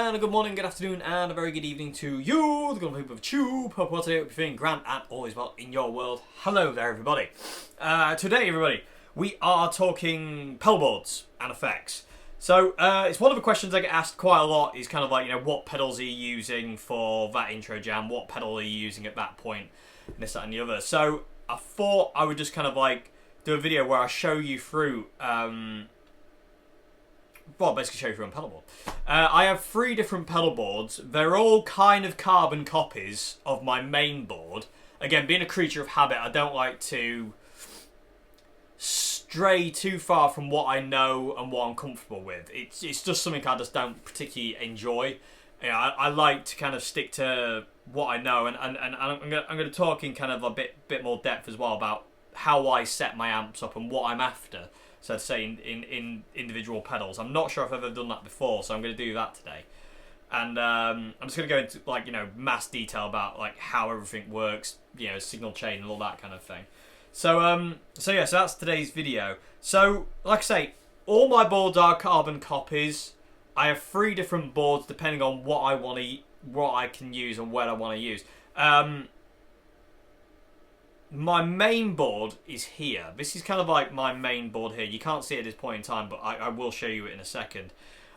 and a good morning, good afternoon, and a very good evening to you, the good people of Tube. Hope today you're feeling grand and always well in your world. Hello there, everybody. Today, everybody, we are talking pedalboards and effects. So, it's one of the questions I get asked quite a lot is kind of like, what pedals are you using for that intro jam? What pedal are you using at that point? And this, that, and the other. So, I thought I would just kind of like do a video where I show you through, basically show you through on pedalboard. I have 3 different pedal boards. They're all kind of carbon copies of my main board. Again, being a creature of habit, I don't like to stray too far from what I know and what I'm comfortable with. It's just something I just don't particularly enjoy. I like to kind of stick to what I know, and I'm going to talk in kind of a bit more depth as well about how I set my amps up and what I'm after. So to say in individual pedals. I'm not sure if I've ever done that before, so I'm going to do that today. And I'm just going to go into mass detail about how everything works, signal chain and all that kind of thing. So so that's today's video. So like I say, all my boards are carbon copies. I have 3 different boards depending on what I want to, what I can use and where I want to use. My main board is here. This is kind of like my main board here. You can't see it at this point in time, but I will show you it in a second.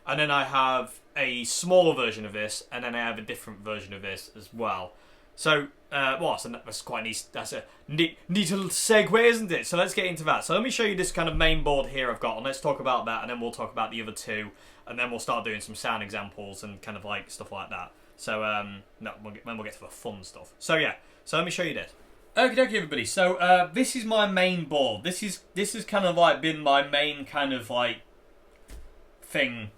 And then I have a smaller version of this, and then I have a different version of this as well. So, that's quite nice. That's a neat little segue, isn't it? So let's get into that. So let me show you this kind of main board here I've got, and let's talk about that, and then we'll talk about the other 2, and then we'll start doing some sound examples and kind of like stuff like that. So, then we'll get to the fun stuff. So yeah, so let me show you this. Okie dokie, everybody. So this is my main board. This has kind of like been my main kind of like thing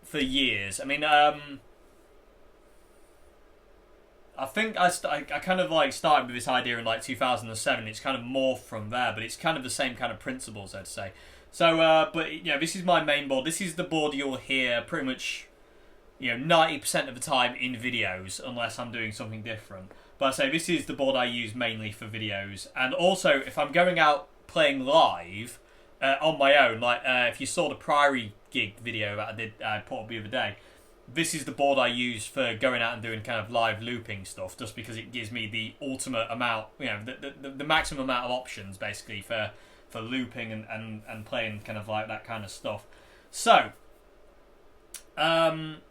for years. I mean, I think I kind of like started with this idea in like 2007. It's kind of morphed from there, but it's kind of the same kind of principles, I'd say. So, this is my main board. This is the board you'll hear pretty much, 90% of the time in videos, unless I'm doing something different. But I say this is the board I use mainly for videos, and also if I'm going out playing live on my own, like if you saw the Priory gig video that I put up the other day, this is the board I use for going out and doing kind of live looping stuff, just because it gives me the ultimate amount, the maximum amount of options basically for looping and playing kind of like that kind of stuff. So, when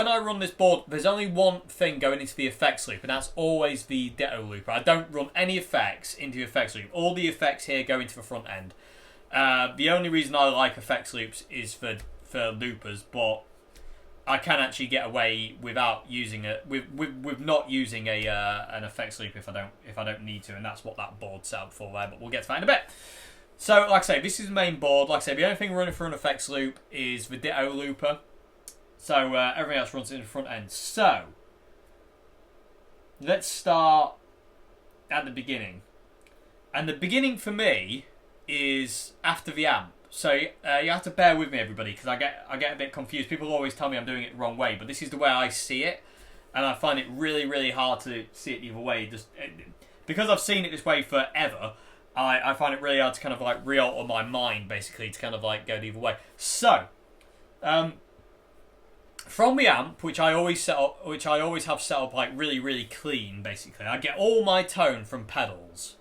I run this board, there's only one thing going into the effects loop, and that's always the Ditto looper. I don't run any effects into the effects loop. All the effects here go into the front end. The only reason I like effects loops is for loopers, but I can actually get away without using it with not using an effects loop if I don't need to, and that's what that board's set up for there. But we'll get to that in a bit. So, like I say, this is the main board. Like I say, the only thing running through an effects loop is the Ditto looper. So, everything else runs in the front end. So, let's start at the beginning. And the beginning for me is after the amp. So, you have to bear with me, everybody, because I get a bit confused. People always tell me I'm doing it the wrong way, but this is the way I see it. And I find it really, really hard to see it the other way. Just because I've seen it this way forever, I find it really hard to kind of like re-alter my mind, basically, to kind of like go the other way. So, from the amp, which I always have set up like really, really clean, basically, I get all my tone from pedals,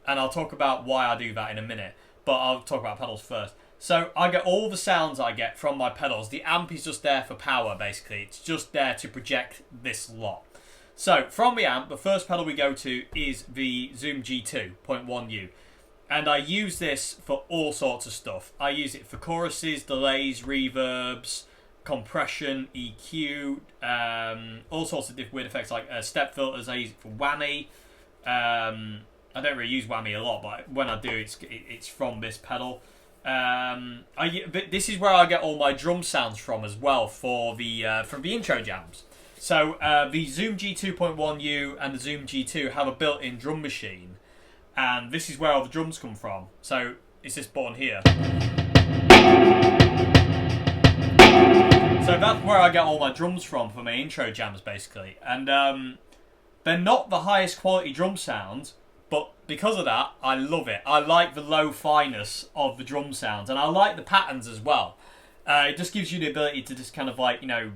and I'll talk about why I do that in a minute. But I'll talk about pedals first. So I get all the sounds I get from my pedals. The amp is just there for power, basically. It's just there to project this lot. So, from the amp, the first pedal we go to is the Zoom G2.1U. And I use this for all sorts of stuff. I use it for choruses, delays, reverbs, compression, EQ, all sorts of different weird effects like step filters. I use it for whammy. I don't really use whammy a lot, but when I do, it's from this pedal. But this is where I get all my drum sounds from as well from the intro jams. So the Zoom G2.1U and the Zoom G2 have a built-in drum machine, and this is where all the drums come from. So it's this button here. So that's where I get all my drums from for my intro jams, basically. And they're not the highest quality drum sounds, but because of that, I love it. I like the low fineness of the drum sounds, and I like the patterns as well. It just gives you the ability to just kind of like, you know,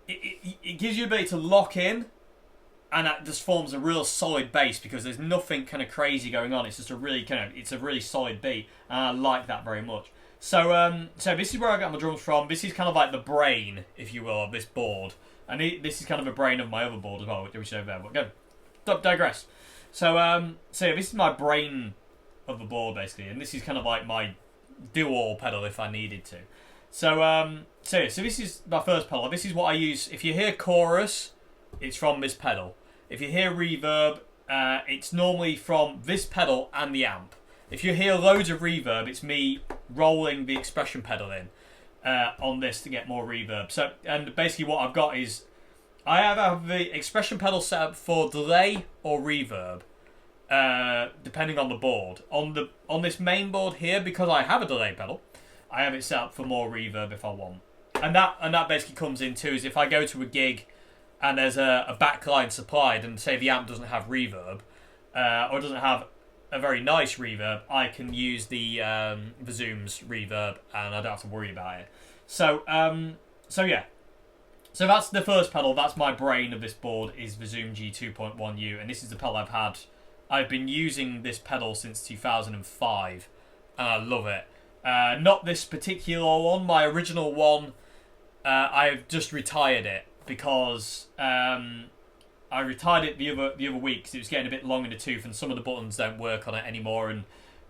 it gives you the ability to lock in, and that just forms a real solid bass because there's nothing kind of crazy going on. It's just a really it's a really solid beat, and I like that very much. So so this is where I got my drums from. This is kind of like the brain, if you will, of this board, and this is kind of a brain of my other board as well, which is over there. But go, digress. So so yeah, this is my brain of the board basically, and this is kind of like my do-all pedal if I needed to. So so this is my first pedal. This is what I use. If you hear chorus, it's from this pedal. If you hear reverb, it's normally from this pedal and the amp. If you hear loads of reverb, it's me rolling the expression pedal in on this to get more reverb. So, and basically what I've got is I have the expression pedal set up for delay or reverb, depending on the board. On this main board here, because I have a delay pedal, I have it set up for more reverb if I want. And that basically comes in too, is if I go to a gig and there's a backline supplied, and say the amp doesn't have reverb, or doesn't have a very nice reverb, I can use the Zoom's reverb, and I don't have to worry about it. So so yeah, so that's the first pedal. That's my brain of this board, is the Zoom G2.1U, and this is the pedal I've been using this pedal since 2005, and I love it. Not this particular one. My original one, I've just retired it because I retired it the other week because it was getting a bit long in the tooth, and some of the buttons don't work on it anymore, and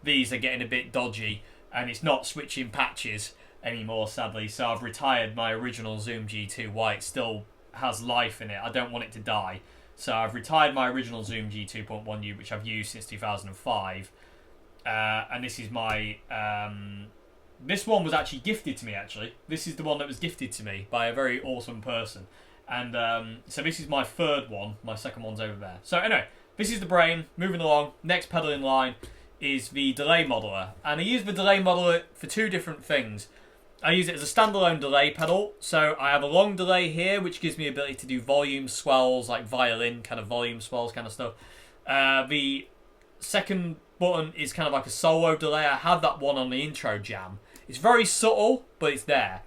these are getting a bit dodgy, and it's not switching patches anymore, sadly. So I've retired my original Zoom G2 while it still has life in it. I don't want it to die, so I've retired my original Zoom G2.1U, which I've used since 2005, and this is my this one was actually gifted to me. Actually, this is the one that was gifted to me by a very awesome person. And so this is my third one. My second one's over there. So anyway, this is the brain. Moving along. Next pedal in line is the delay modeler. And I use the delay modeler for two different things. I use it as a standalone delay pedal. So I have a long delay here, which gives me the ability to do volume swells, like violin kind of volume swells kind of stuff. The second button is kind of like a solo delay. I had that one on the intro jam. It's very subtle, but it's there.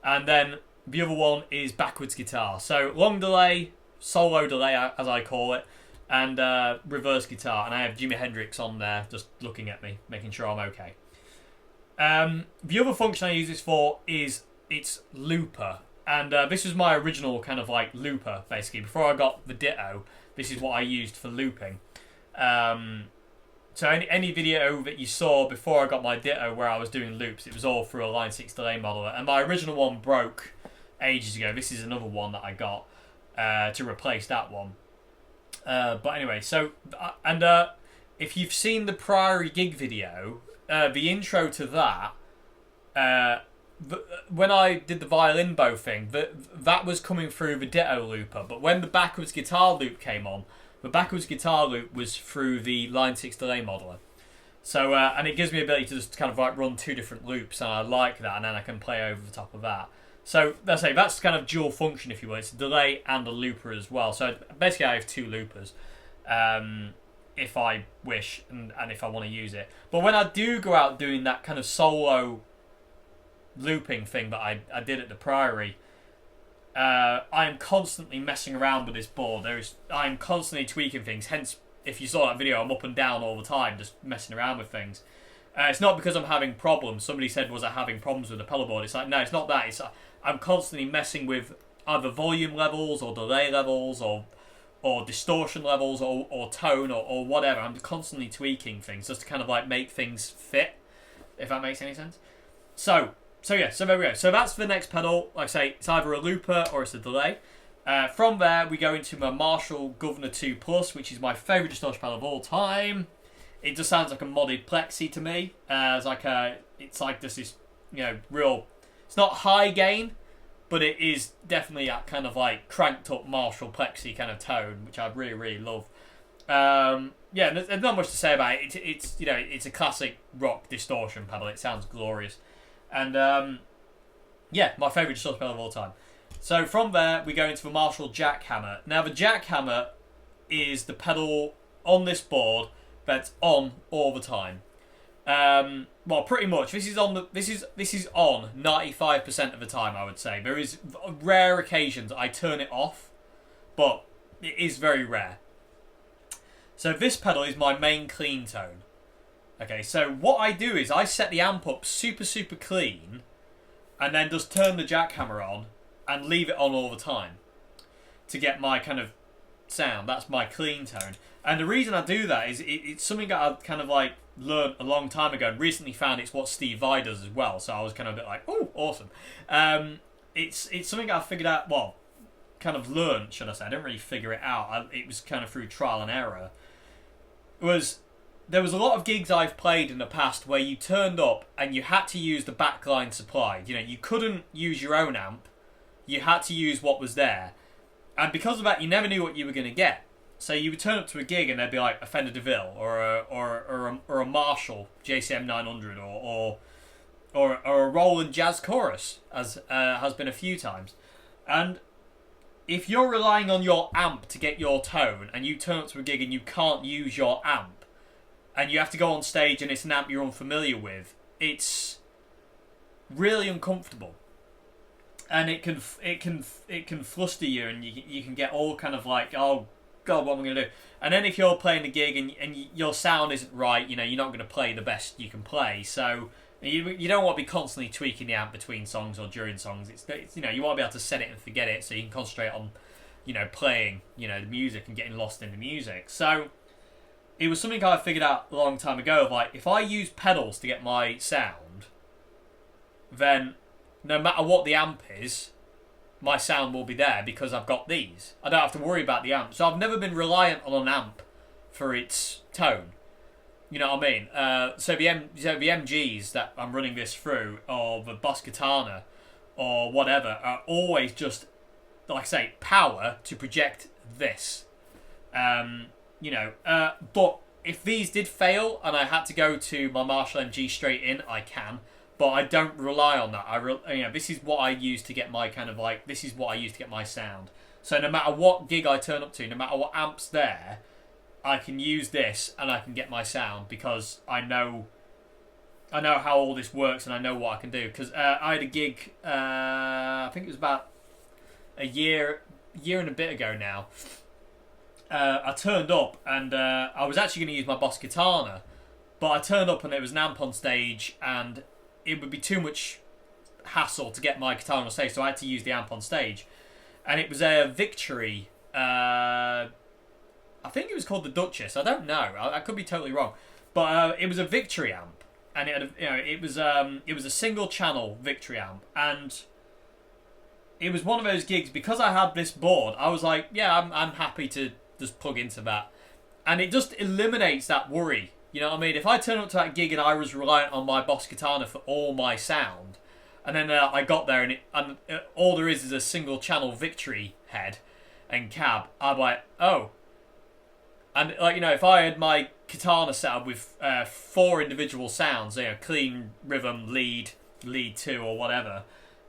And then the other one is backwards guitar. So long delay, solo delay as I call it, and reverse guitar. And I have Jimi Hendrix on there just looking at me, making sure I'm okay. The other function I use this for is its looper. And this was my original kind of like looper, basically. Before I got the Ditto, this is what I used for looping. So any video that you saw before I got my Ditto where I was doing loops, it was all through a Line 6 delay modeler. And my original one broke ages ago. This is another one that I got to replace that one. But anyway, so and if you've seen the Priory gig video, the intro to that, when I did the violin bow thing, that was coming through the Ditto looper. But when the backwards guitar loop came on, the backwards guitar loop was through the Line 6 delay modeler. So and it gives me the ability to just kind of like run two different loops, and I like that, and then I can play over the top of that. So that's kind of dual function, if you will. It's a delay and a looper as well. So basically I have two loopers, if I wish and if I want to use it. But when I do go out doing that kind of solo looping thing that I did at the Priory, I am constantly messing around with this board. I'm constantly tweaking things. Hence, if you saw that video, I'm up and down all the time, just messing around with things. It's not because I'm having problems. Somebody said, was I having problems with the pedalboard? It's like, no, it's not that. It's I'm constantly messing with either volume levels or delay levels or distortion levels or tone or whatever. I'm constantly tweaking things just to kind of like make things fit, if that makes any sense. So yeah, so there we go. So that's the next pedal. Like I say, it's either a looper or it's a delay. From there, we go into my Marshall Governor 2 Plus, which is my favourite distortion pedal of all time. It just sounds like a modded plexi to me. It's like this real. It's not high gain, but it is definitely a kind of like cranked up Marshall plexi kind of tone, which I really really love. Yeah, there's not much to say about it. It's a classic rock distortion pedal. It sounds glorious, and yeah, my favourite distortion pedal of all time. So from there, we go into the Marshall Jackhammer. Now the Jackhammer is the pedal on this board that's on all the time. Well, pretty much. This is on 95% of the time, I would say. There is rare occasions I turn it off, but it is very rare. So this pedal is my main clean tone. Okay, so what I do is I set the amp up super, super clean, and then just turn the jackhammer on and leave it on all the time to get my kind of sound. That's my clean tone. And the reason I do that is it's something that I kind of like learned a long time ago and recently found it's what Steve Vai does as well. So I was kind of a bit like, oh, awesome. It's something I figured out, well, kind of learned, should I say. I didn't really figure it out. It was kind of through trial and error. There was a lot of gigs I've played in the past where you turned up and you had to use the backline supplied. You know, you couldn't use your own amp. You had to use what was there. And because of that, you never knew what you were going to get. So you would turn up to a gig and there'd be like a Fender DeVille or a Marshall JCM 900 or a Roland Jazz Chorus, as has been a few times. And if you're relying on your amp to get your tone and you turn up to a gig and you can't use your amp and you have to go on stage and it's an amp you're unfamiliar with, it's really uncomfortable. And it can fluster you, and you can get all kind of like, oh God, what am I going to do? And then if you're playing a gig and your sound isn't right, you know, you're not going to play the best you can play. So you don't want to be constantly tweaking the amp between songs or during songs. It's you know, you want to be able to set it and forget it, so you can concentrate on, you know, playing, you know, the music and getting lost in the music. So it was something I figured out a long time ago of like, if I use pedals to get my sound, then no matter what the amp is, my sound will be there because I've got these. I don't have to worry about the amp. So I've never been reliant on an amp for its tone. You know what I mean? So the MGs that I'm running this through, or the Boss Katana, or whatever, are always just, like I say, power to project this. You know, but if these did fail and I had to go to my Marshall MG straight in, I can. But I don't rely on that. You know, this is what I use to get my kind of like, this is what I use to get my sound. So no matter what gig I turn up to, no matter what amp's there, I can use this and I can get my sound because I know how all this works and I know what I can do. Because I had a gig, I think it was about a year and a bit ago now. I turned up and I was actually going to use my Boss Katana, but I turned up and there was an amp on stage and it would be too much hassle to get my guitar on stage, so I had to use the amp on stage. And it was a Victory, I think it was called the Duchess, I don't know, I could be totally wrong. But it was a Victory amp, and it was a single channel Victory amp, and it was one of those gigs, because I had this board, I was like, yeah, I'm happy to just plug into that. And it just eliminates that worry. You know what I mean? If I turn up to that gig and I was reliant on my Boss Katana for all my sound, and then I got there and all there is a single channel Victory head and cab, I'm like, oh. And like, you know, if I had my Katana set up with 4 individual sounds, you know, clean, rhythm, lead 2 or whatever,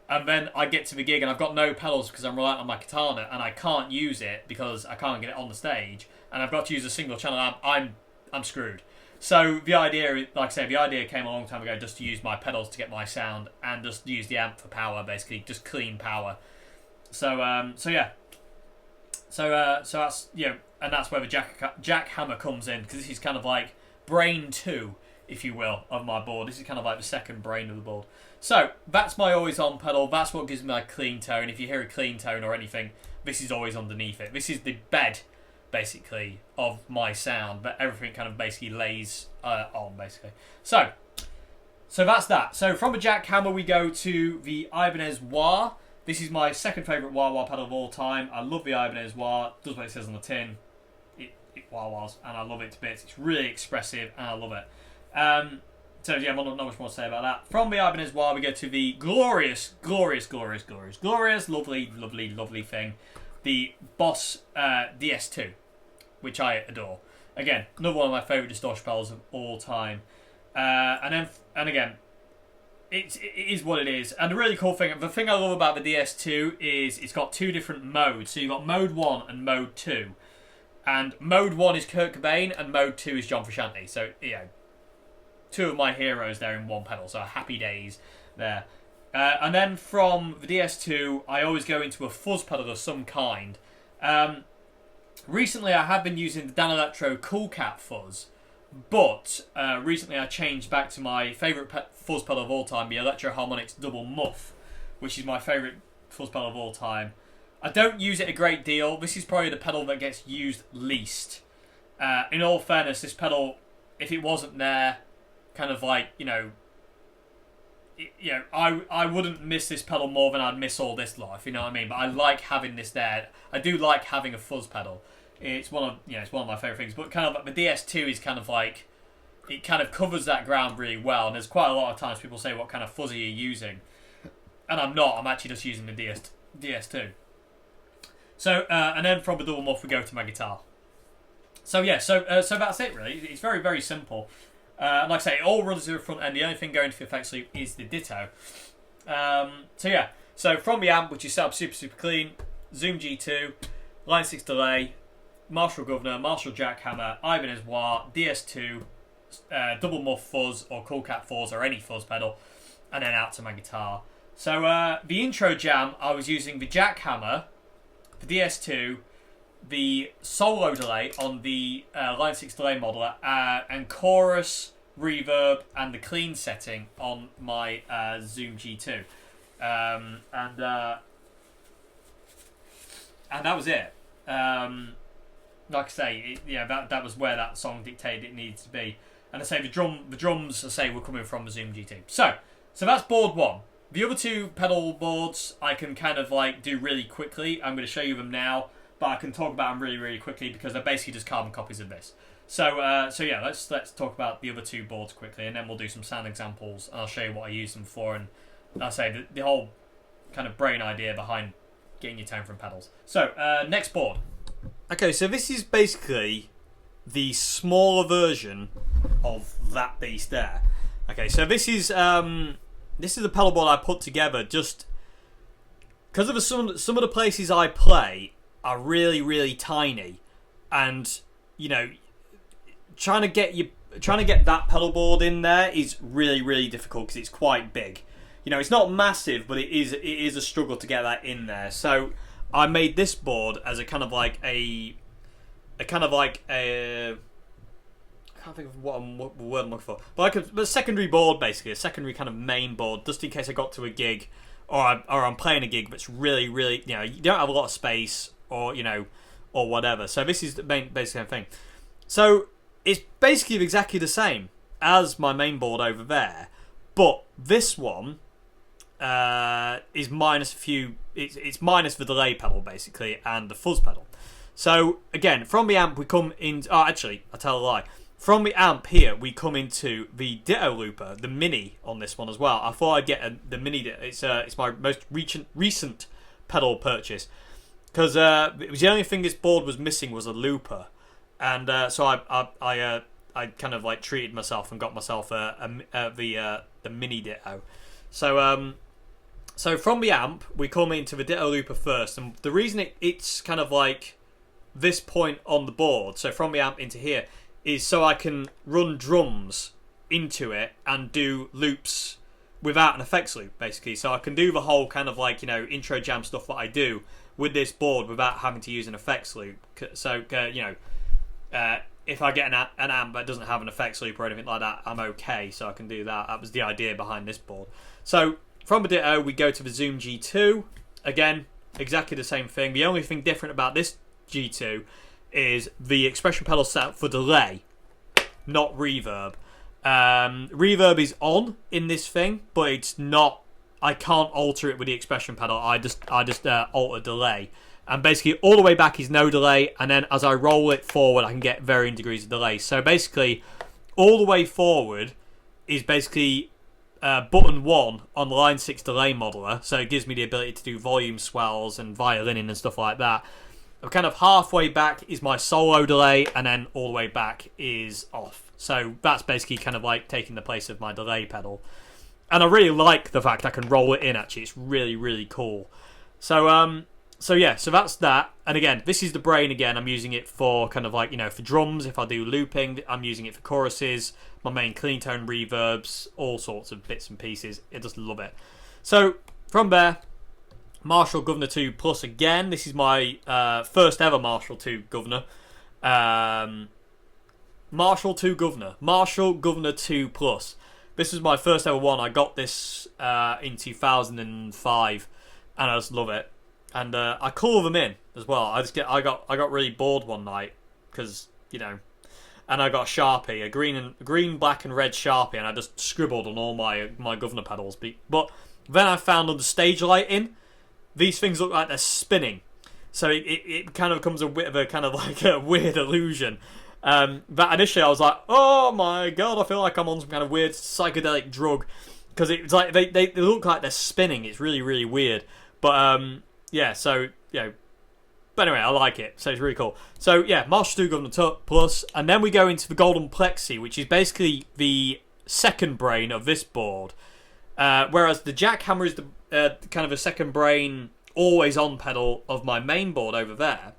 and then I get to the gig and I've got no pedals because I'm reliant on my Katana and I can't use it because I can't get it on the stage, and I've got to use a single channel amp, I'm screwed. So the idea, like I say, the idea came a long time ago just to use my pedals to get my sound and just use the amp for power, basically, just clean power. So yeah. So that's, you know, and that's where the jackhammer comes in, because this is kind of like brain 2, if you will, of my board. This is kind of like the second brain of the board. So that's my always on pedal. That's what gives me my clean tone. If you hear a clean tone or anything, this is always underneath it. This is the bed, basically, of my sound, but everything kind of basically lays on, basically. So that's that. So from a jackhammer we go to the Ibanez Wah. This is my second favourite wah-wah pedal of all time. I love the Ibanez Wah. It does what it says on the tin. It wah-wahs, and I love it to bits. It's really expressive, and I love it. So yeah, not much more to say about that. From the Ibanez Wah we go to the glorious, lovely thing, the Boss DS2, which I adore. Again, another one of my favourite distortion pedals of all time. And again, it is what it is. And the really cool thing, the thing I love about the DS2 is it's got 2 different modes. So you've got mode 1 and mode 2. And mode 1 is Kurt Cobain and mode 2 is John Frusciante. So, you know, two of my heroes there in one pedal. So happy days there. And then from the DS2, I always go into a fuzz pedal of some kind. Recently, I have been using the Danelectro Cool Cat fuzz, but recently I changed back to my favourite fuzz pedal of all time, the Electro Harmonix Double Muff, which is my favourite fuzz pedal of all time. I don't use it a great deal. This is probably the pedal that gets used least. In all fairness, this pedal, if it wasn't there, kind of like, I wouldn't miss this pedal more than I'd miss all this lot, if you know what I mean. But I like having this there. I do like having a fuzz pedal. It's one of my favourite things. But kind of like the DS2 is kind of like, it kind of covers that ground really well. And there's quite a lot of times people say, what kind of fuzz are you using? And I'm not. I'm actually just using the DS2. So, and then from the double muff we go to my guitar. So yeah, so that's it really. It's very, very simple. Like I say, it all runs through the front end. The only thing going to the effects loop is the ditto. So yeah, so from the amp, which is set up super, super clean, Zoom G2, Line 6 delay, Marshall Governor, Marshall Jackhammer, Ibanez-Wah, DS2, double muff fuzz or Cool Cat fuzz or any fuzz pedal, and then out to my guitar. So the intro jam, I was using the Jackhammer, the DS2, the solo delay on the Line 6 delay modeler, and chorus, reverb, and the clean setting on my Zoom G2. And that was it. Like I say, that was where that song dictated it needs to be. And I say the drums, I say, were coming from the Zoom G2. So that's board one. The other two pedal boards I can kind of like do really quickly. I'm going to show you them now, but I can talk about them really, really quickly because they're basically just carbon copies of this. So yeah, let's talk about the other two boards quickly, and then we'll do some sound examples, and I'll show you what I use them for, and I'll say the whole kind of brain idea behind getting your tone from pedals. So next board. Okay, so this is basically the smaller version of that beast there. Okay, so this is the pedal board I put together just because of some of the places I play are really, really tiny, and trying to get that pedal board in there is really, really difficult because it's quite big. It's not massive, but it is a struggle to get that in there. So I made this board as a kind of like a I can't think of what word I'm looking for, but like a secondary board, basically a secondary kind of main board, just in case I got to a gig or I'm playing a gig that's really, really you don't have a lot of space or or whatever. So this is the main basic thing. So it's basically exactly the same as my main board over there, but this one is minus a few. It's minus the delay pedal basically and the fuzz pedal. So again, from the amp we come in. Oh, actually, I tell a lie. From the amp here, we come into the Ditto looper, the Mini on this one as well. I thought I'd get the Mini. It's my most recent pedal purchase because it was the only thing this board was missing was a looper, and so I kind of like treated myself and got myself the Mini Ditto. So from the amp we come into the Ditto looper first, and the reason it's kind of like this point on the board, so from the amp into here, is so I can run drums into it and do loops without an effects loop, basically. So I can do the whole kind of like intro jam stuff that I do with this board without having to use an effects loop. So if I get an amp that doesn't have an effects loop or anything like that, I'm okay. So I can do that. That was the idea behind this board. So from the Ditto we go to the Zoom G2. Again, exactly the same thing. The only thing different about this G2 is the expression pedal set up for delay, not reverb. Reverb is on in this thing, but it's not. I can't alter it with the expression pedal. I just alter delay, and basically all the way back is no delay, and then as I roll it forward, I can get varying degrees of delay. So basically, all the way forward is basically button 1 on the Line 6 delay modeler, so it gives me the ability to do volume swells and violining and stuff like that. Kind of halfway back is my solo delay, and then all the way back is off. So that's basically kind of like taking the place of my delay pedal. And I really like the fact I can roll it in, actually. It's really, really cool. So So yeah, so that's that. And again, this is the brain again. I'm using it for kind of like, for drums. If I do looping, I'm using it for choruses, my main clean tone reverbs, all sorts of bits and pieces. I just love it. So from there, Marshall Governor 2 Plus again. This is my first ever Marshall 2 Governor. Marshall 2 Governor. Marshall Governor 2 Plus. This was my first ever one. I got this in 2005, and I just love it. And I colour them in as well. I got really bored one night because and I got a Sharpie, a green, black, and red Sharpie, and I just scribbled on all my governor pedals. But then I found under stage lighting, these things look like they're spinning, so it kind of becomes a bit of a kind of like a weird illusion. That initially I was like, oh my god, I feel like I'm on some kind of weird psychedelic drug, because it's like they look like they're spinning. It's really, really weird, but yeah, so, but anyway, I like it, so it's really cool. So, yeah, Marshall 2 Governor Plus, and then we go into the Golden Plexi, which is basically the second brain of this board, whereas the Jackhammer is the kind of a second brain, always-on pedal of my main board over there.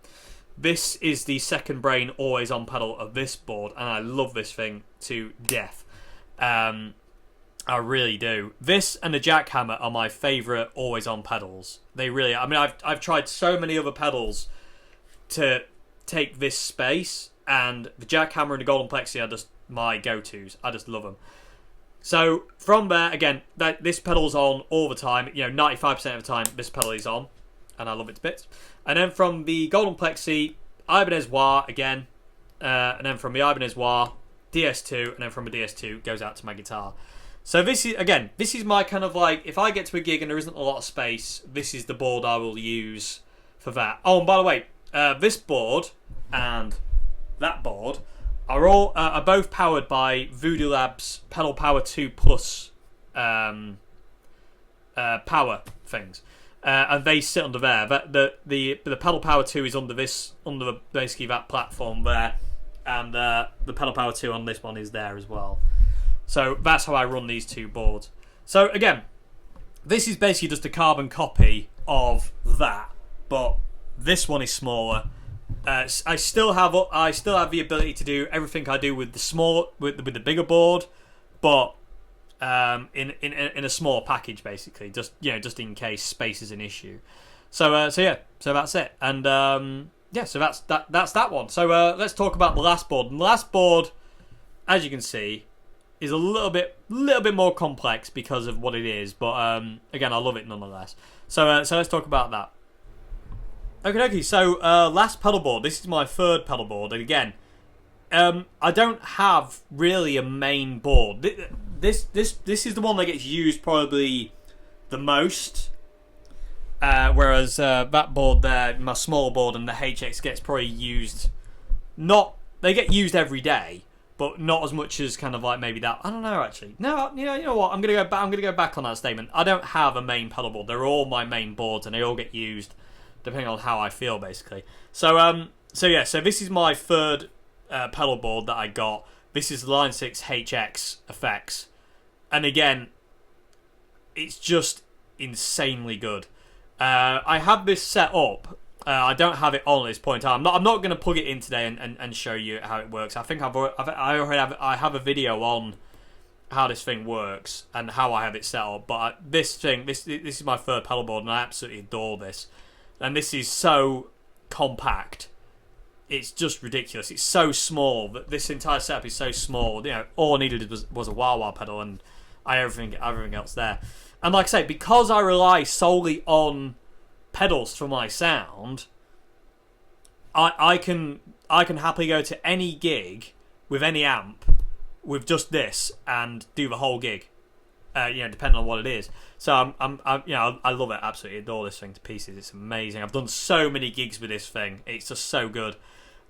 This is the second brain, always-on pedal of this board, and I love this thing to death. I really do. This and the Jackhammer are my favourite always-on pedals. They really are. I mean, I've tried so many other pedals to take this space, and the Jackhammer and the Golden Plexi are just my go-tos. I just love them. So, from there, again, this pedal's on all the time. 95% of the time, this pedal is on, and I love it to bits. And then from the Golden Plexi, Ibanez Wah again, and then from the Ibanez Wah, DS2, and then from the DS2 goes out to my guitar. So this is my kind of like, if I get to a gig and there isn't a lot of space, this is the board I will use for that. Oh, and by the way, this board and that board are both powered by Voodoo Labs Pedal Power 2 Plus power things, and they sit under there. But the Pedal Power 2 is under basically that platform there, and the Pedal Power 2 on this one is there as well. So that's how I run these two boards. So again, this is basically just a carbon copy of that, but this one is smaller. I still have the ability to do everything I do with the bigger board, but in a smaller package, basically, just in case space is an issue. So that's it, and so that's that one. So let's talk about the last board. And the last board, as you can see, is a little bit more complex because of what it is, but again, I love it nonetheless. So let's talk about that. Okay. So last pedal board. This is my third pedal board, and again, I don't have really a main board. This is the one that gets used probably the most, whereas that board there, my small board, and the HX gets probably used. They get used every day, but not as much as kind of like maybe that. I don't know, actually. No, you know what? I'm gonna go back on that statement. I don't have a main pedal board. They're all my main boards, and they all get used depending on how I feel, basically. So this is my third pedal board that I got. This is the Line 6 HX effects, and again, it's just insanely good. I have this set up. I don't have it on at this point in time. I'm not going to plug it in today and show you how it works. I think I have a video on how this thing works and how I have it set up. But this is my third pedal board, and I absolutely adore this. And this is so compact. It's just ridiculous. It's so small. This entire setup is so small. All I needed was a wah-wah pedal, and I had everything else there. And like I say, because I rely solely on pedals for my sound, I can happily go to any gig with any amp with just this and do the whole gig, depending on what it is. So I love it, absolutely adore this thing to pieces. It's amazing. I've done so many gigs with this thing. It's just so good,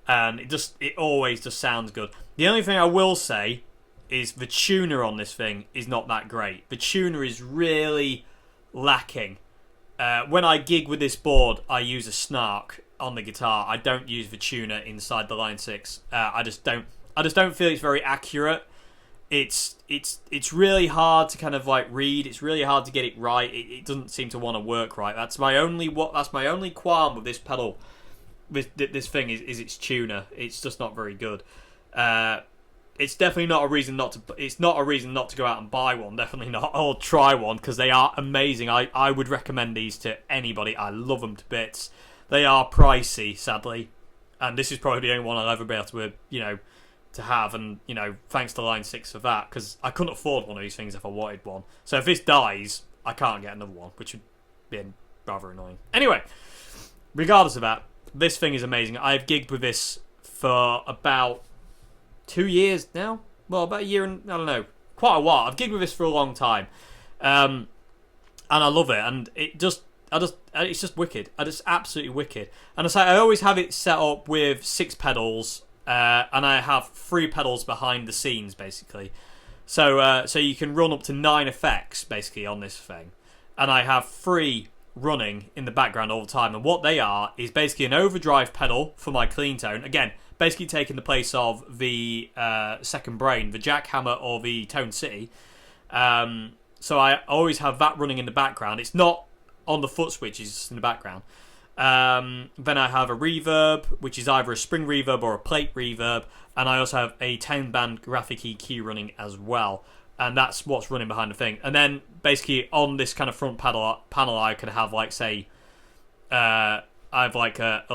and it always just sounds good. The only thing I will say is the tuner on this thing is not that great. The tuner is really lacking. When I gig with this board, I use a snark on the guitar. I don't use the tuner inside the Line 6. I just don't feel it's very accurate. it's really hard to kind of like read. It's really hard to get it right. It doesn't seem to want to work right. That's my only qualm with this pedal. With this thing is its tuner. It's just not very good. It's definitely not a reason not to. It's not a reason not to go out and buy one. Definitely not. Or try one, because they are amazing. I would recommend these to anybody. I love them to bits. They are pricey, sadly, and this is probably the only one I'll ever be able to to have, and thanks to Line 6 for that, because I couldn't afford one of these things if I wanted one. So if this dies, I can't get another one, which would be rather annoying. Anyway, regardless of that, this thing is amazing. I've gigged with this for about 2 years now. Well, about a year and I don't know, quite a while. I've gigged with this for a long time, and I love it. And it's just wicked. It's absolutely wicked. And I always have it set up with 6 pedals. And I have 3 pedals behind the scenes, basically. So you can run up to 9 effects, basically, on this thing. And I have 3 running in the background all the time. And what they are is basically an overdrive pedal for my clean tone. Again, basically taking the place of the second brain, the jackhammer or the Tone City. So I always have that running in the background. It's not on the foot switch, it's just in the background. Then I have a reverb, which is either a spring reverb or a plate reverb, and I also have a 10-band graphic EQ running as well, and that's what's running behind the thing. And then basically on this kind of front panel, I could have like say, I have like a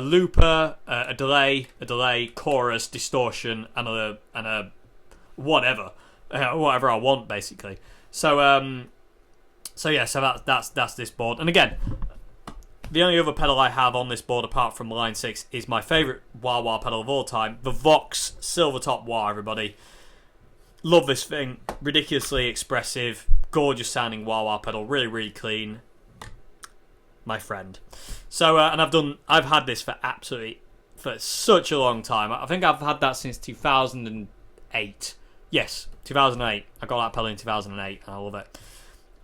looper, a delay, chorus, distortion, and a whatever I want basically. So that's this board, and again. The only other pedal I have on this board apart from Line 6 is my favourite wah-wah pedal of all time, the Vox Silvertop Wah, everybody. Love this thing. Ridiculously expressive, gorgeous sounding wah-wah pedal, really, really clean. My friend. So, and I've had this for such a long time. I think I've had that since 2008. Yes, 2008. I got that pedal in 2008 and I love it.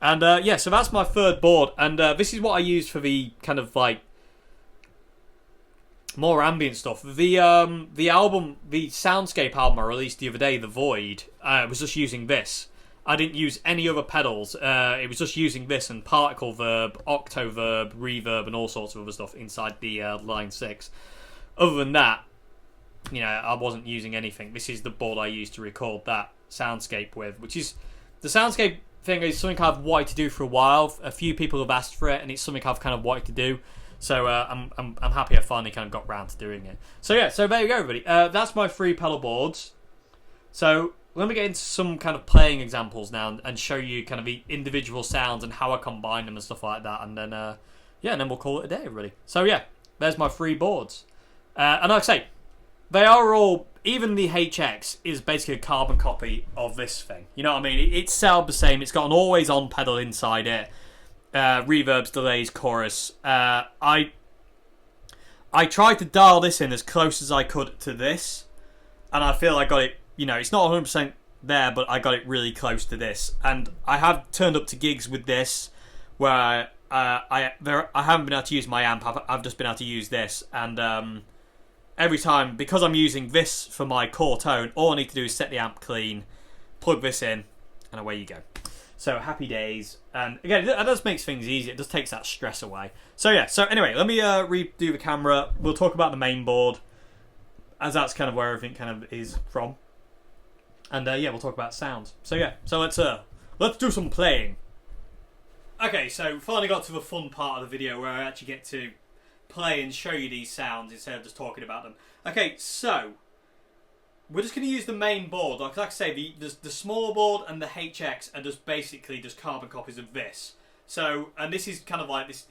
And so that's my third board, and this is what I use for the kind of like more ambient stuff. The Soundscape album I released the other day, The Void, was just using this. I didn't use any other pedals. It was just using this and particle verb, octo verb, reverb, and all sorts of other stuff inside the Line 6. Other than that, I wasn't using anything. This is the board I used to record that Soundscape with, which is the Soundscape thing is something I've wanted to do for a while. A few people have asked for it, and it's something I've kind of wanted to do. So I'm happy I finally kind of got round to doing it. So yeah, so there you go, everybody. That's my 3 pedal boards. So let me get into some kind of playing examples now and show you kind of the individual sounds and how I combine them and stuff like that. And then and then we'll call it a day, everybody. So yeah, there's my 3 boards. And like I say, they are all. Even the HX is basically a carbon copy of this thing. You know what I mean? It's set up the same. It's got an always-on pedal inside it. Reverbs, delays, chorus. I tried to dial this in as close as I could to this, and I feel I got it. It's not 100% there, but I got it really close to this. And I have turned up to gigs with this, where I haven't been able to use my amp. I've just been able to use this, and every time, because I'm using this for my core tone, all I need to do is set the amp clean, plug this in, and away you go. So happy days. And again, that just makes things easier. It just takes that stress away. So yeah, so anyway, let me redo the camera. We'll talk about the main board, as that's kind of where everything kind of is from. And we'll talk about sounds. So yeah, so let's do some playing. Okay, so finally got to the fun part of the video where I actually get to play and show you these sounds instead of just talking about them. Okay, so we're just going to use the main board. Like I say, the small board and the HX are just basically just carbon copies of this. So, and this is kind of like this.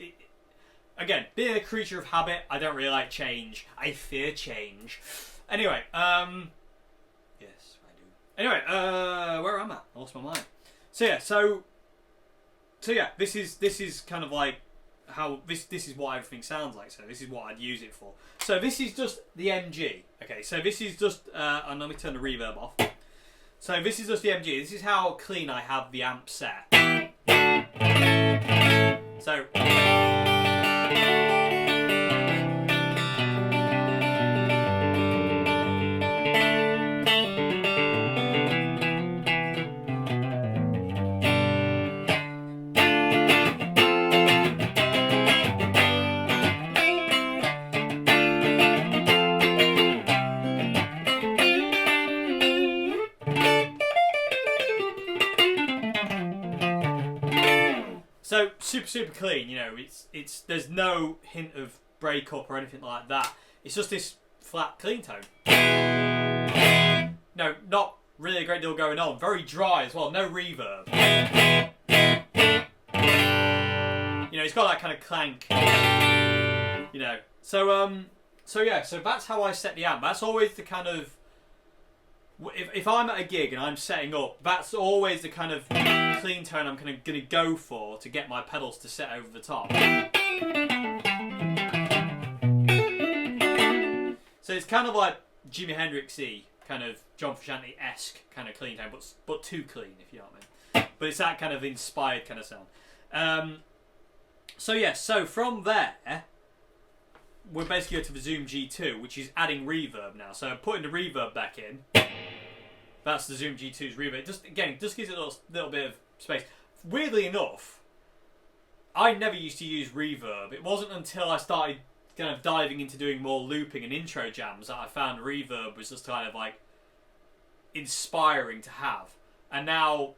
Again, being a creature of habit, I don't really like change. I fear change. Anyway, yes, I do. Anyway, where am I? I lost my mind. So yeah, this is kind of like how this is what everything sounds like. So this is what I'd use it for. So this is just the MG. Okay, so this is just and let me turn the reverb off. So this is just the MG. This is how clean I have the amp set. So So super clean. You know, it's there's no hint of breakup or anything like that. It's just this flat clean tone. No, not really a great deal going on. Very dry as well. No reverb. You know, it's got that kind of clank. You know, so yeah, so that's how I set the amp. That's always the kind of, if I'm at a gig and I'm setting up, that's always the kind of clean tone I'm gonna go for to get my pedals to set over the top. So it's kind of like Jimi Hendrix-y, kind of John Frusciante-esque kind of clean tone, but too clean, if you know what I mean. But it's that kind of inspired kind of sound. So yeah, so from there, we're basically going to the Zoom G2, which is adding reverb now. So putting the reverb back in, that's the Zoom G2's reverb. It just gives it a little bit of space. Weirdly enough, I never used to use reverb. It wasn't until I started kind of diving into doing more looping and intro jams that I found reverb was just kind of like inspiring to have. And now,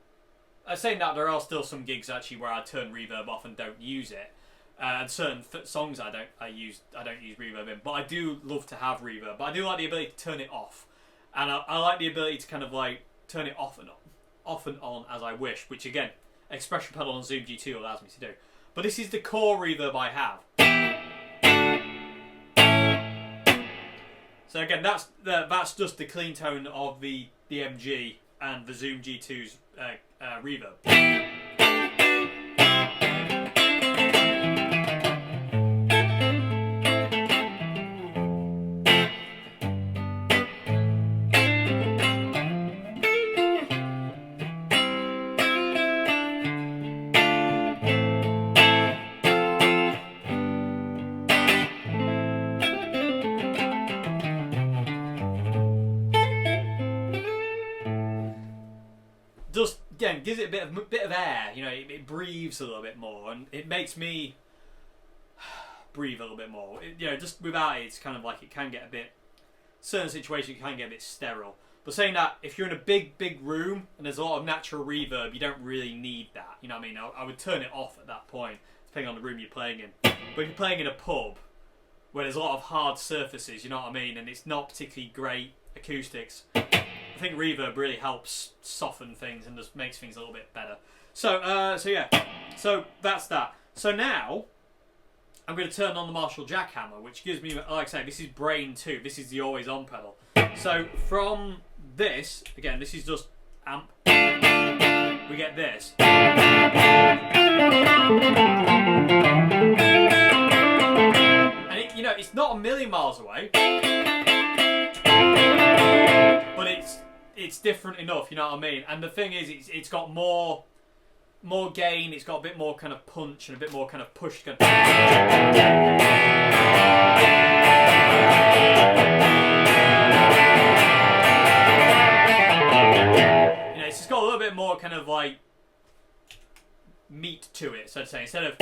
saying that, there are still some gigs actually where I turn reverb off and don't use it. And certain songs I don't use reverb in, but I do love to have reverb. But I do like the ability to turn it off, and I like the ability to kind of like turn it off and on as I wish. Which again, Expression Pedal on Zoom G2 allows me to do. But this is the core reverb I have. So again, that's just the clean tone of the MG and the Zoom G2's reverb. Just again gives it a bit of air, you know. It breathes a little bit more, and it makes me breathe a little bit more. You know, just without it, it's kind of like it can get a bit. Certain situations can get a bit sterile. But saying that, if you're in a big room and there's a lot of natural reverb, you don't really need that. You know what I mean? I would turn it off at that point, depending on the room you're playing in. But if you're playing in a pub where there's a lot of hard surfaces, you know what I mean, and it's not particularly great acoustics, I think reverb really helps soften things and just makes things a little bit better. So yeah, so that's that. So now I'm going to turn on the Marshall jackhammer, which gives me, like I say, this is Brain 2. This is the always on pedal. So from this, again, this is just amp. We get this. And it, you know, it's not a million miles away, but it's different enough, you know what I mean? And the thing is, it's got more gain, it's got a bit more kind of punch and a bit more kind of push. You know, it's just got a little bit more kind of like meat to it, so to say, instead of.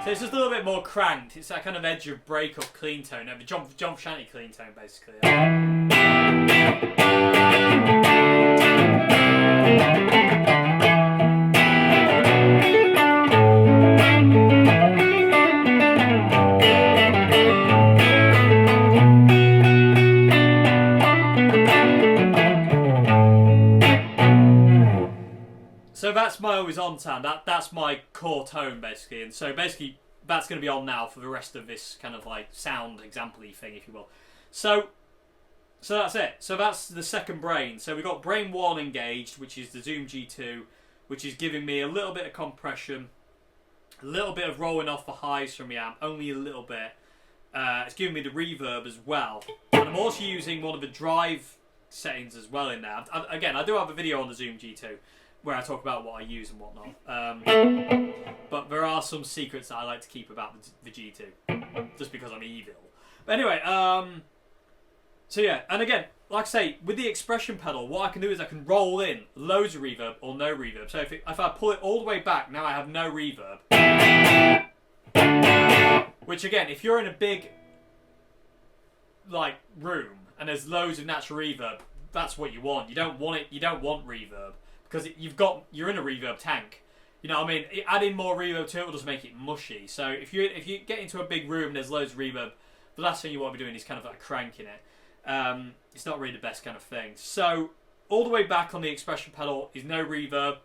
So it's just a little bit more cranked. It's that kind of edge of breakup clean tone, the John Frusciante clean tone, basically. So that's my always on sound. That's my core tone, basically. And so basically that's going to be on now for the rest of this kind of like sound example-y thing, if you will. So that's it. So that's the second Brain. So we've got Brain 1 engaged, which is the Zoom G2, which is giving me a little bit of compression, a little bit of rolling off the highs from the amp, only a little bit. It's giving me the reverb as well. And I'm also using one of the drive settings as well in there. Again, I do have a video on the Zoom G2 where I talk about what I use and whatnot. But there are some secrets that I like to keep about the G2, just because I'm evil. But anyway, so yeah, and again, like I say, with the expression pedal, what I can do is I can roll in loads of reverb or no reverb. So if I pull it all the way back, now I have no reverb. Which again, if you're in a big like room and there's loads of natural reverb, that's what you want. You don't want it. You don't want reverb because you're in a reverb tank. You know what I mean? Adding more reverb to it will just make it mushy. So if you get into a big room and there's loads of reverb, the last thing you want to be doing is kind of like cranking it. It's not really the best kind of thing. So all the way back on the expression pedal is no reverb.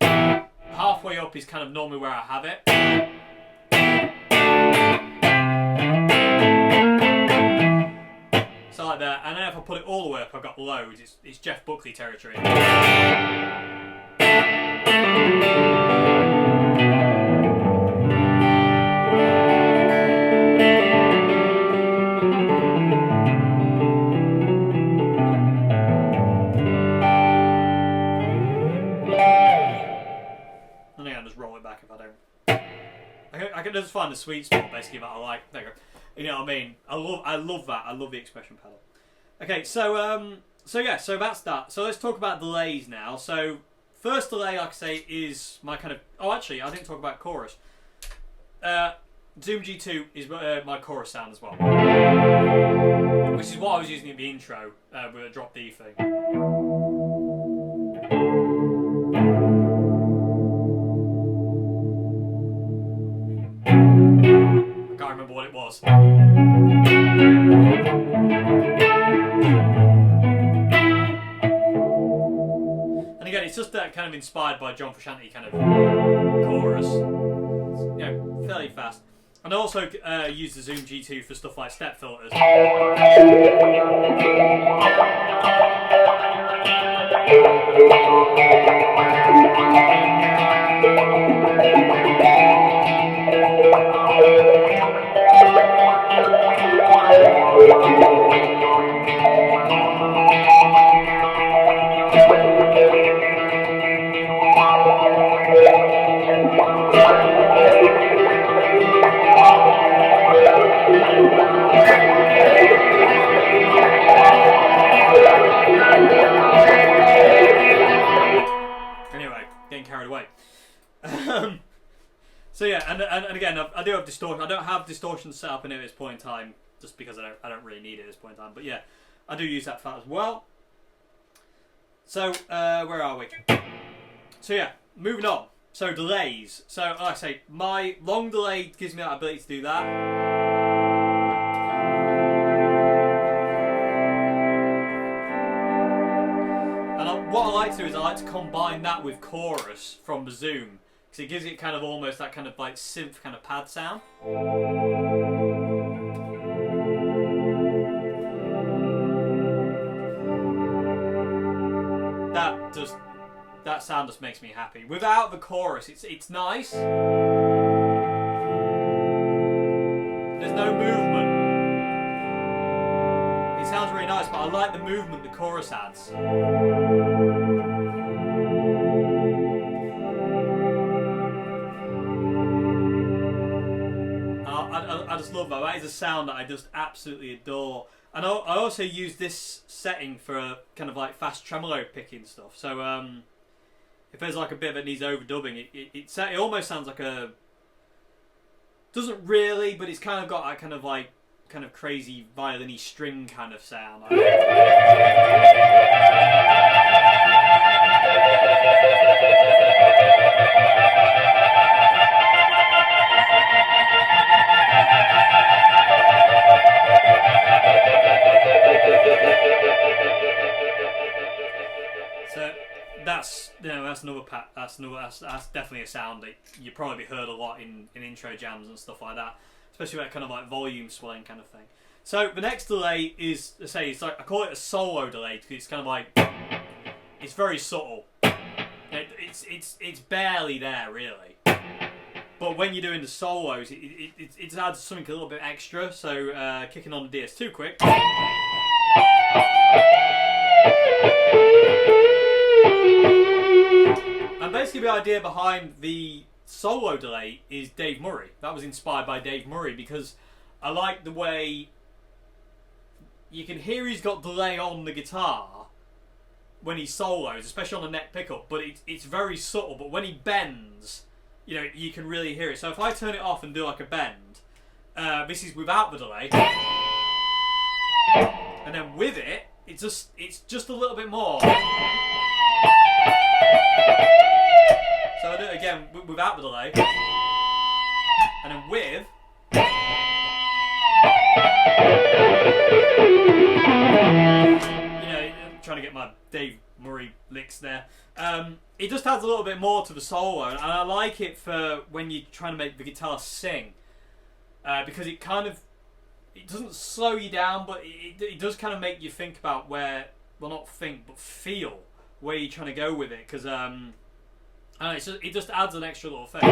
Halfway up is kind of normally where I have it. So like that, and then if I put it all the way up, I've got loads. It's Jeff Buckley territory. And again, just roll it back if I don't. I can just find the sweet spot basically that I like. There you go. You know what I mean? I love that. I love the expression pedal. Okay, so that's that. So let's talk about delays now. So first delay, like I say, is my kind of. Oh, actually, I didn't talk about chorus. Zoom G2 is my chorus sound as well, which is what I was using in the intro with a drop D thing. I can't remember what it was. And again, it's just that kind of inspired by John Frusciante kind of chorus. You know, fairly fast. And I also use the Zoom G2 for stuff like step filters. Anyway, getting carried away. So yeah, and again, I do have distortion. I don't have distortion set up in it at this point in time, just because I don't really need it at this point in time. But yeah, I do use that fat as well. So where are we? So yeah, moving on. So delays. So like I say, my long delay gives me that ability to do that. And what I like to do is I like to combine that with chorus from the Zoom, because it gives it kind of almost that kind of like synth kind of pad sound. That sound just makes me happy. Without the chorus, it's nice. There's no movement. It sounds really nice, but I like the movement the chorus adds. I just love that. That is a sound that I just absolutely adore. And I also use this setting for kind of like fast tremolo picking stuff. So if there's like a bit that needs overdubbing, it almost sounds like a... Doesn't really, but it's kind of got that kind of crazy violin-y string kind of sound. So that's definitely a sound that you probably heard a lot in intro jams and stuff like that, especially that kind of like volume swelling kind of thing. So the next delay is, it's like, I call it a solo delay because it's kind of like, it's very subtle. It's barely there really. But when you're doing the solos, it adds something a little bit extra. So kicking on the DS2 quick. And basically the idea behind the solo delay is Dave Murray. That was inspired by Dave Murray because I like the way you can hear he's got delay on the guitar when he solos, especially on the neck pickup, but it's very subtle, but when he bends, you know, you can really hear it. So if I turn it off and do like a bend, this is without the delay. And then with it, it's just a little bit more. So I do it again without the delay. And then with. You know, I'm trying to get my Dave Murray licks there. It just adds a little bit more to the solo, and I like it for when you're trying to make the guitar sing, because it doesn't slow you down, but it does kind of make you think about where, well, not think, but feel where you're trying to go with it, because it just adds an extra little thing.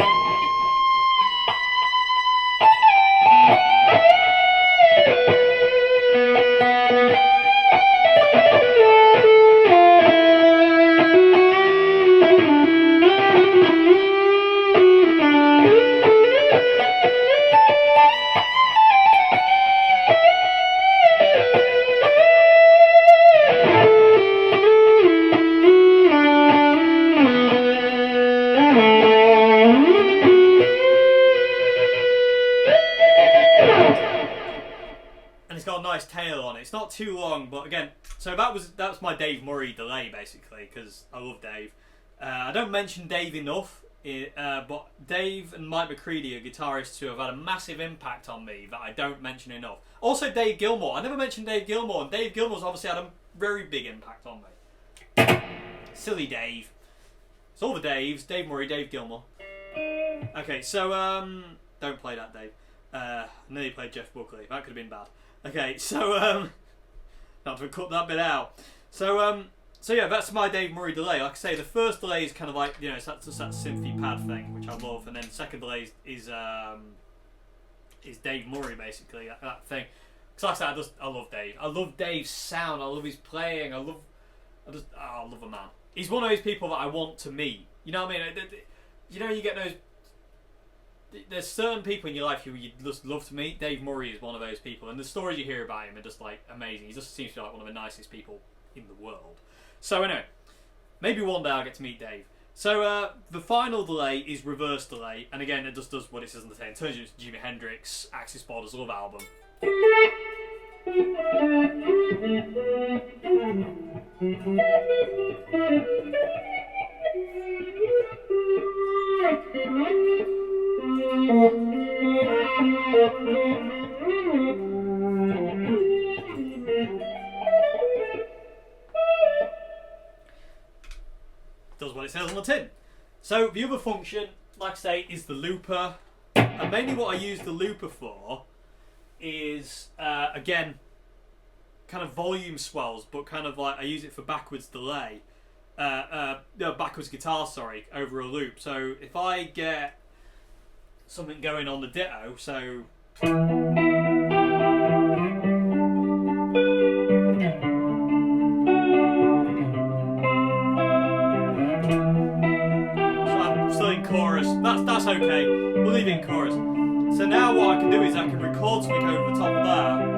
Tail on it. It's not too long, but again, so that's my Dave Murray delay basically, because I love Dave. I don't mention Dave enough, but Dave and Mike McCready are guitarists who have had a massive impact on me that I don't mention enough. Also Dave Gilmour. I never mentioned Dave Gilmour, and Dave Gilmour's obviously had a very big impact on me. Silly Dave. It's all the Daves. Dave Murray, Dave Gilmour. Okay, so don't play that, Dave. Nearly played Jeff Buckley. That could have been bad. Okay, so not to cut that bit out. So yeah, that's my Dave Murray delay. Like I say, the first delay is kind of like, you know, it's that synthy pad thing, which I love, and then the second delay is Dave Murray basically, that thing. Because like I said, I love Dave. I love Dave's sound. I love his playing. I love a man. He's one of those people that I want to meet. You know what I mean? You know, you get those. There's certain people in your life who you'd just love to meet. Dave Murray is one of those people, and the stories you hear about him are just like amazing. He just seems to be like one of the nicest people in the world. So anyway, maybe one day I'll get to meet Dave. So the final delay is reverse delay, and again it just does what it says on the tin. It turns you into Jimi Hendrix, Axis Borders Love album. Does what it says on the tin. So the other function, like I say, is the looper. And mainly what I use the looper for is, again, kind of volume swells, but kind of like I use it for backwards delay. Backwards guitar, sorry, over a loop. So if I get something going on the ditto, so I'm still in chorus. That's okay. We'll leave it in chorus. So now what I can do is I can record something over the top of that.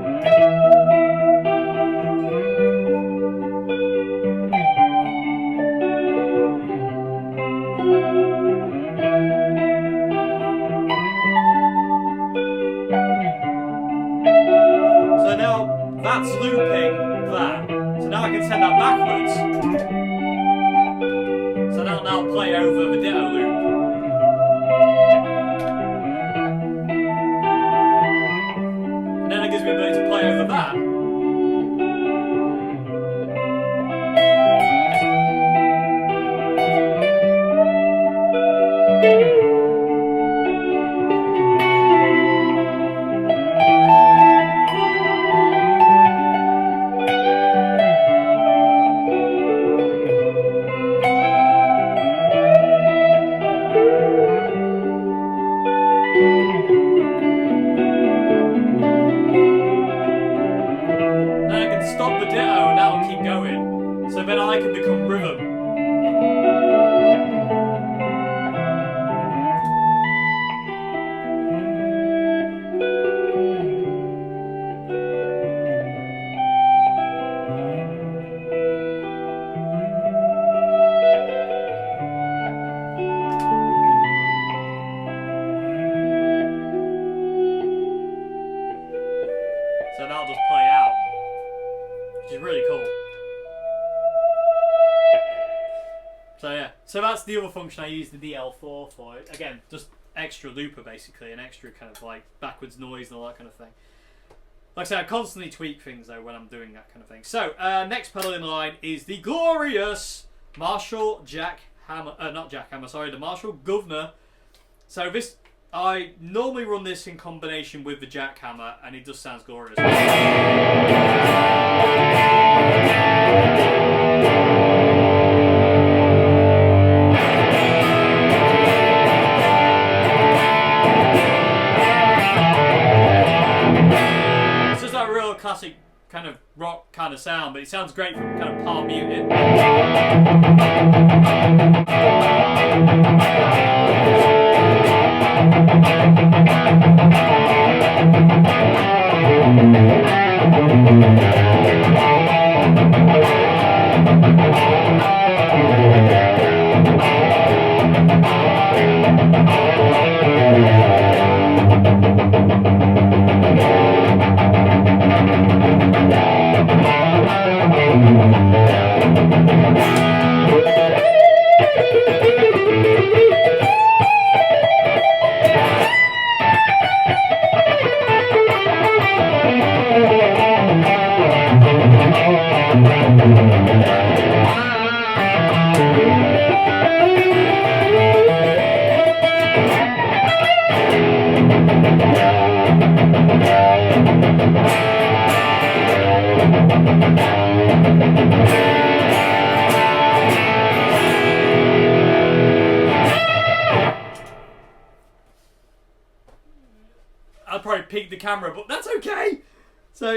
So now that's looping that. So now I can send that backwards. So now I'll play over the ditto loop. And then it gives me a ability to play over that. Then I can become rhythm. So that'll just play out. which is really cool. So yeah, so that's the other function I use the DL4 for. Again, just extra looper basically, an extra kind of like backwards noise and all that kind of thing. Like I say, I constantly tweak things though when I'm doing that kind of thing. So next pedal in line is the glorious Marshall Jackhammer, not Jackhammer, sorry, the Marshall Governor. So this, I normally run this in combination with the Jackhammer, and it just sounds glorious. Classic kind of rock kind of sound, but it sounds great from kind of palm muted. I'll probably peek the camera, but that's okay. So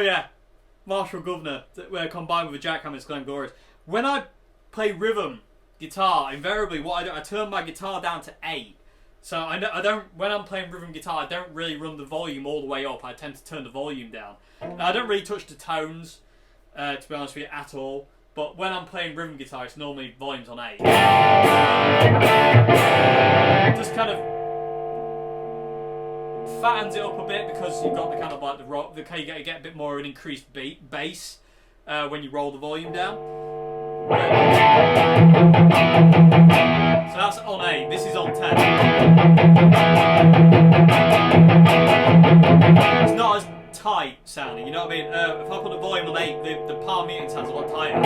yeah, Marshall Governor combined with a jackhammer is kind of glorious. When I play rhythm guitar, invariably what I do, I turn my guitar down to 8. So I don't. When I'm playing rhythm guitar, I don't really run the volume all the way up. I tend to turn the volume down. Now, I don't really touch the tones, to be honest with you, at all. But when I'm playing rhythm guitar, it's normally volumes on 8. Just kind of fattens it up a bit because you've got the kind of like the rock. You get a bit more of an increased bass when you roll the volume down. So that's on 8. This is on 10. It's not as tight sounding, you know what I mean? If I put the volume on 8, the palm muting sounds a lot tighter.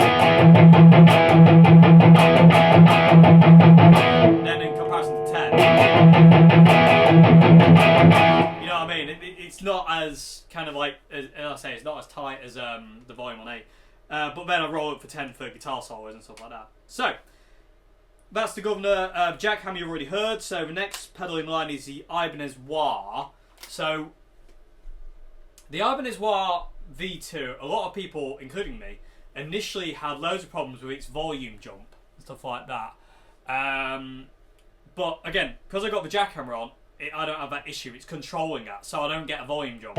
Then in comparison to 10. You know what I mean? It's not as kind of like, as I say, it's not as tight as the volume on 8. But then I roll it for 10 for guitar solos and stuff like that. So, that's the Governor. Jackhammer you've already heard. So the next pedal in line is the Ibanez Wah. So, the Ibanez Wah V2, a lot of people, including me, initially had loads of problems with its volume jump and stuff like that. But again, because I got the jackhammer on, I don't have that issue. It's controlling that, so I don't get a volume jump.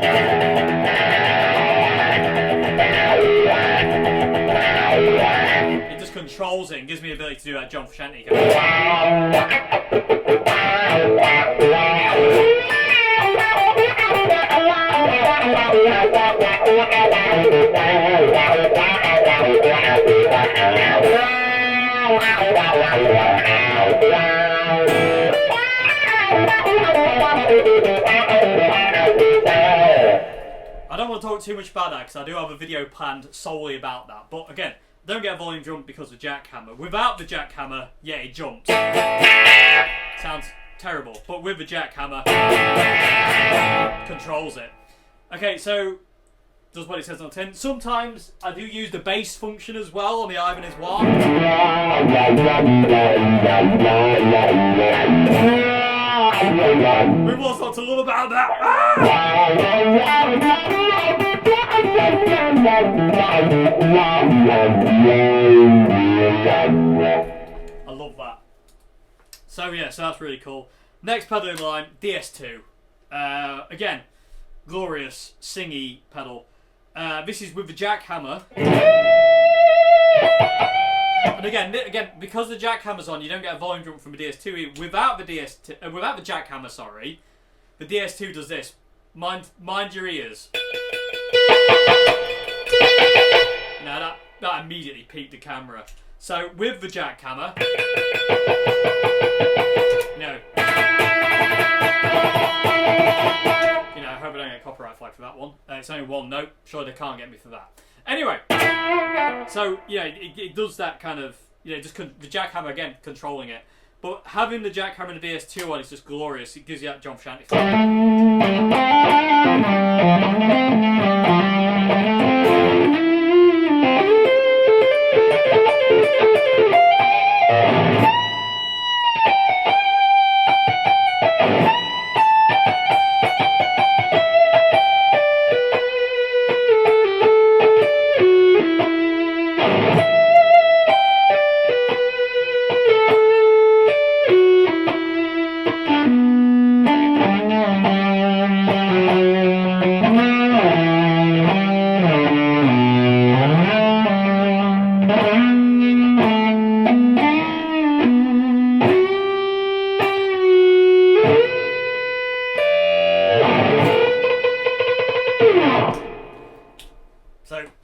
It just controls it and gives me the ability to do that John Frusciante. I don't want to talk too much about that because I do have a video planned solely about that. But again, don't get a volume jump because of the jackhammer. Without the jackhammer, yeah, it jumps. Sounds terrible. But with the jackhammer, controls it. Okay, so does what it says on the tin. Sometimes I do use the bass function as well on the Ibanez Wah. We've lost lots to love about that. I love that. So yeah, so that's really cool. Next pedal in line, DS2. Again, glorious singy pedal. This is with the jackhammer. And again, because the jackhammer's on, you don't get a volume jump from the DS2. Without the jackhammer, sorry, the DS2 does this. Mind your ears. Now that immediately peaked the camera. So with the jackhammer, I hope I don't get a copyright flag for that one. It's only one note. Sure, they can't get me for that. Anyway, so it does that kind of just the jackhammer again controlling it, but having the jackhammer and the DS2 on is just glorious. It gives you that John Frusciante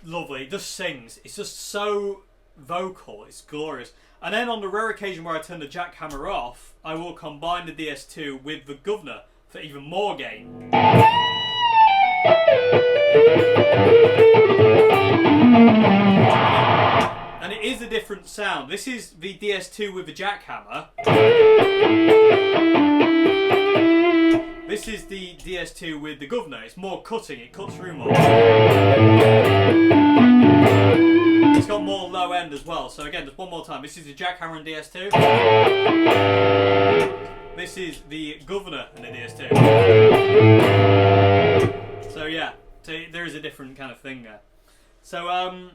lovely. It just sings. It's just so vocal. It's glorious. And then on the rare occasion where I turn the jackhammer off, I will combine the DS2 with the governor for even more gain. And it is a different sound. This is the DS2 with the jackhammer. This is the DS2 with the governor. It's more cutting, it cuts through more. It's got more low end as well. So again, just one more time. This is the jackhammer and DS2. This is the governor and the DS2. So yeah, so there is a different kind of thing there. So and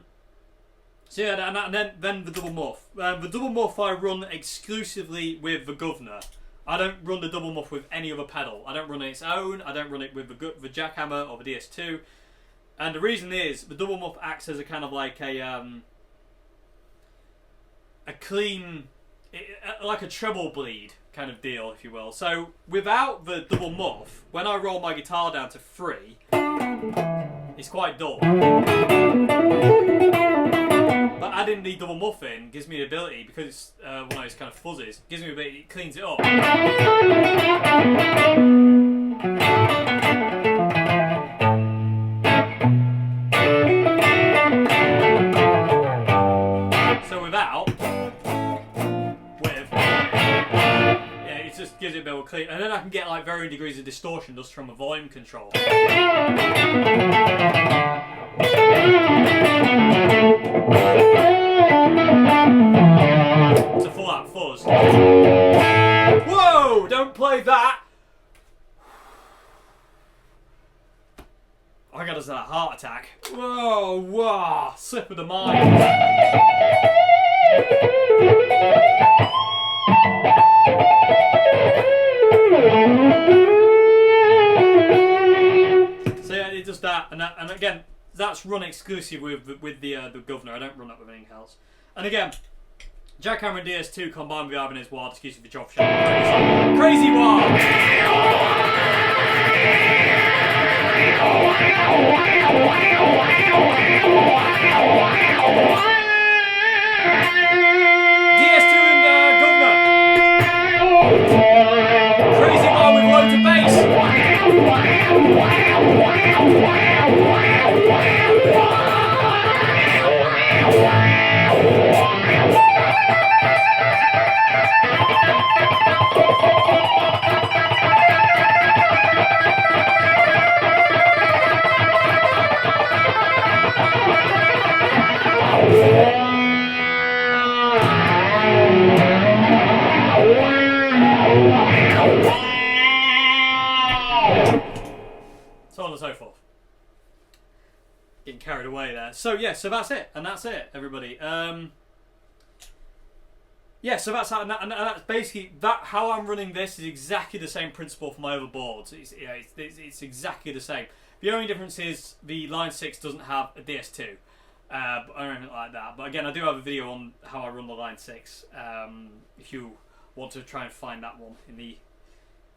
then the double muff. The double muff I run exclusively with the governor. I don't run the double muff with any other pedal. I don't run it its own. I don't run it with the jackhammer or the DS2. And the reason is the double muff acts as a kind of like a clean, like a treble bleed kind of deal, if you will. So without the double muff, when I roll my guitar down to 3, it's quite dull. But adding the double muff in gives me the ability, because it's one of those kind of fuzzies, gives me a bit, it cleans it up. So it just gives it a bit of a clean, and then I can get like varying degrees of distortion just from a volume control. It's a full out fuzz. Whoa! Don't play that! I got us a heart attack. Whoa, whoa! Slip of the mind. So yeah, it does that, and again, that's run exclusive with the governor. I don't run that with anything else. And again, jackhammer and DS2 combined with the Ibanez Wild, excuse me for Job Shot. Crazy Wild! DS2 and governor. Crazy Wild with loads of bass. So on and so forth. Getting carried away there. So yeah, so that's it, and that's it, everybody. Yeah, so that's how, and that's basically that. How I'm running this is exactly the same principle for my other boards. It's exactly the same. The only difference is the Line 6 doesn't have a DS2 or anything like that. But again, I do have a video on how I run the Line 6. If you want to try and find that one in the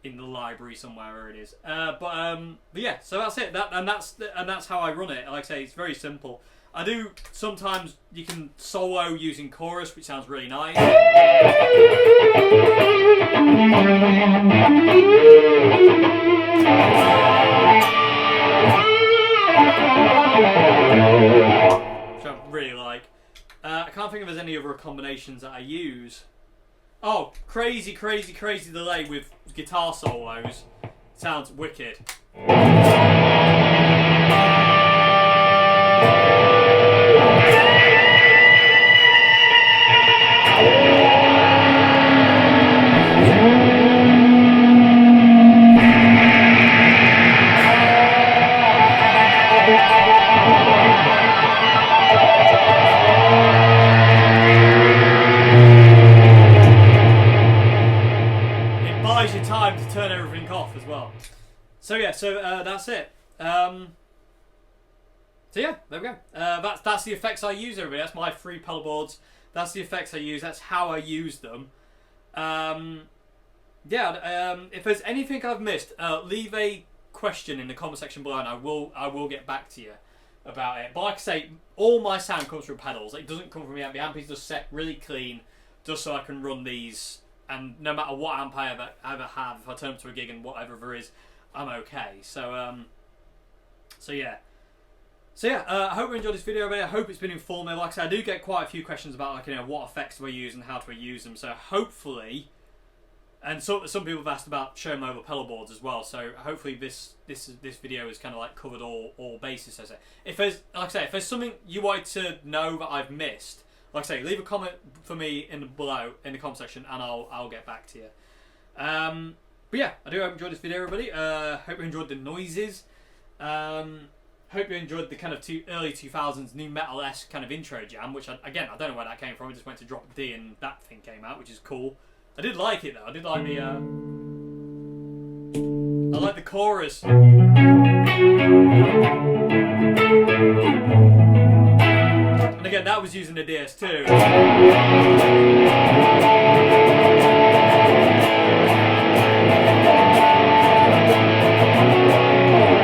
in the library somewhere where it is. But yeah, so that's it. That's how I run it. Like I say, it's very simple. I do sometimes you can solo using chorus, which sounds really nice. Which I really like. I can't think of there's any other combinations that I use. Oh, crazy delay with guitar solos. Sounds wicked. Buys you time to turn everything off as well. So yeah, that's it. So yeah, there we go. That's the effects I use, everybody. That's my free pedal boards. That's the effects I use. That's how I use them. If there's anything I've missed, leave a question in the comment section below, and I will get back to you about it. But like I say, all my sound comes from pedals. It doesn't come from the amp. The amp is just set really clean, just so I can run these. And no matter what amp I ever have, if I turn up to a gig and whatever there is, I'm okay. So yeah. I hope you enjoyed this video, everybody. I hope it's been informative. Like I said, I do get quite a few questions about, like, what effects do I use and how do I use them. So hopefully, and some people have asked about showing my other pedal boards as well. So hopefully this video has kind of like covered all bases. So if there's something you wanted to know that I've missed, like I say, leave a comment for me below in the comment section, and I'll get back to you. But yeah, I do hope you enjoyed this video, everybody. Hope you enjoyed the noises. Hope you enjoyed the kind of early 2000s new metal-esque kind of intro jam, which I don't know where that came from. I just went to drop D and that thing came out, which is cool. I did like it though. I did like the I like the chorus. And again, that was using the DS2.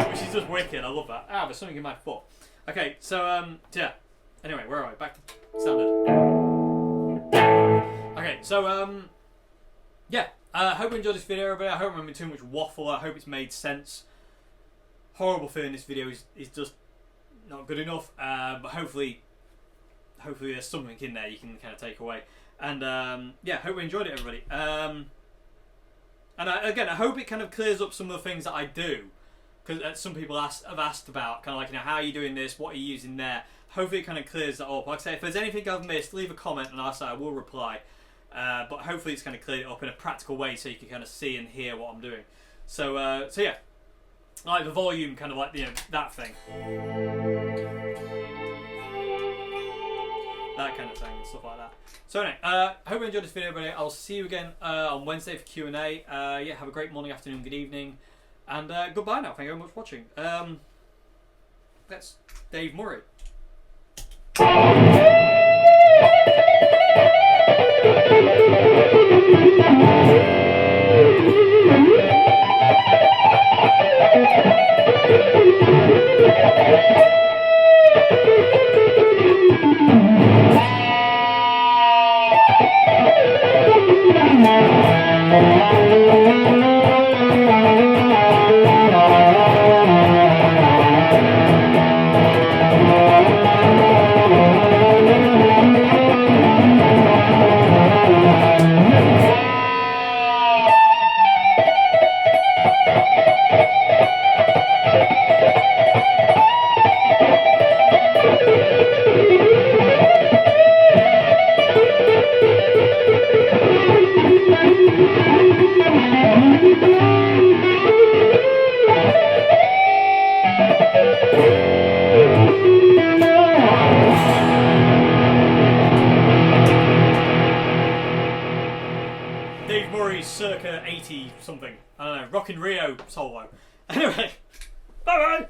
Which is just wicked. I love that. Ah, there's something in my foot. Okay, so yeah. Anyway, where are we? Back to standard. Okay, so yeah. I hope you enjoyed this video, everybody. I hope I'm not too much waffle. I hope it's made sense. Horrible feeling this video is just not good enough. But hopefully there's something in there you can kind of take away. And yeah, hope you enjoyed it, everybody. And again, I hope it kind of clears up some of the things that I do, because some people have asked about kind of like, how are you doing this? What are you using there? Hopefully it kind of clears that up. Like I say, if there's anything I've missed, leave a comment and I will reply. But hopefully it's kind of cleared it up in a practical way so you can kind of see and hear what I'm doing. So yeah, like the volume, kind of like that thing, that kind of thing and stuff like that. So anyway, hope you enjoyed this video, everybody. I'll see you again on Wednesday for Q&A. Yeah, have a great morning, afternoon, good evening, and goodbye now. Thank you very much for watching. That's Dave Murray. Dave Murray's circa 80 something. I don't know, Rock in Rio solo. Anyway, bye bye!